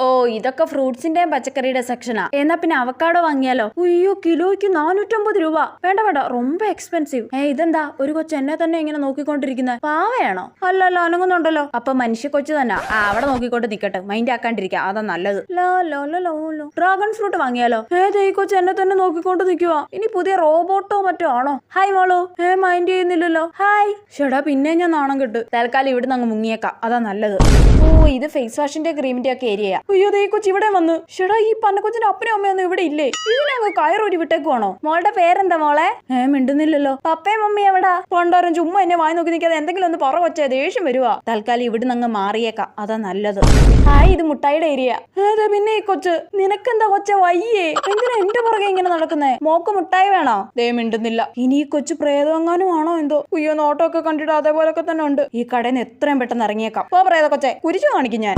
ഓ ഇതൊക്കെ ഫ്രൂട്ട്സിന്റെയും പച്ചക്കറിയുടെ സെക്ഷനാ. എന്നാ പിന്നെ അവക്കാഡോ വാങ്ങിയാലോ? അയ്യോ കിലോയ്ക്ക് 450 രൂപ. വേണ്ട വേണ്ട, ரொம்ப എക്സ്പെൻസീവ്. ഇതെന്താ ഒരു കൊച്ചു എന്നെ തന്നെ ഇങ്ങനെ നോക്കിക്കൊണ്ടിരിക്കുന്നത്? പാവയാണോ? അല്ലല്ലോ, അനങ്ങുന്നുണ്ടല്ലോ. അപ്പൊ മനുഷ്യ കൊച്ചു തന്നെ. അവിടെ നോക്കിക്കൊണ്ട് നിക്കട്ടെ, മൈൻഡ് ആക്കാണ്ടിരിക്കുക, അതാ നല്ലത്. ഡ്രാഗൺ ഫ്രൂട്ട് വാങ്ങിയാലോ? ഈ കൊച്ചു എന്നെ തന്നെ നോക്കിക്കൊണ്ട് നിൽക്കുക. ഇനി പുതിയ റോബോട്ടോ മറ്റോ ആണോ? ഹായ് മോളു. മൈൻഡ് ചെയ്യുന്നില്ലല്ലോ. ഹായ്. ഷെടാ പിന്നെ ഞാൻ നാണം കിട്ടു. തൽക്കാലം ഇവിടുന്ന് അങ്ങ് മുങ്ങിയേക്കാം, അതാ നല്ലത്. ഓ ഇത് ഫേസ് വാഷിന്റെ ക്രീമിന്റെ ഒക്കെ ഏരിയ. അയ്യോ ഈ കൊച്ചു ഇവിടെ വന്ന്. ഷെടാ ഈ പന്നക്കൊച്ചിന്റെ അപ്പനും അമ്മയൊന്നും ഇവിടെ ഇല്ലേ? ഇതിനങ്ങ് കയറൂരി വിട്ടേക്കുവാണോ? മോളുടെ പേരെന്താ മോളെ? മിണ്ടുന്നില്ലല്ലോ. പപ്പയും മമ്മി എവിടാ? പണ്ടാരം ചുമ്മാ എന്നെ വായി നോക്കി നിൽക്കാതെ എന്തെങ്കിലും ഒന്ന് പറ കൊച്ചേ, ദേഷ്യം വരുവാ. തൽക്കാലം ഇവിടുന്ന് അങ്ങ് മാറിയേക്കാം, അതാ നല്ലത്. ഹായ് ഇത് മുട്ടായിയുടെ ഏരിയ. അതെ പിന്നെ ഈ കൊച്ച് നിനക്കെന്താ കൊച്ചെ വയ്യേ? എന്തിനാ എന്റെ പുറകെ ഇങ്ങനെ നടക്കുന്നേ? മോക്ക് മുട്ടായി വേണോ? ദേ മിണ്ടുന്നില്ല. ഇനി ഈ കൊച്ചു പ്രേതങ്ങാനും ആണോ എന്തോ? അയ്യോ നോട്ടൊക്കെ കണ്ടിട്ട് അതേപോലൊക്കെ തന്നെ ഉണ്ട്. ഈ കടയിൽ നിന്ന് എത്രയും പെട്ടെന്ന് ഇറങ്ങിയേക്കാം. പ്രേത കൊച്ചെ കുരിച്ചു കാണിക്കും ഞാൻ.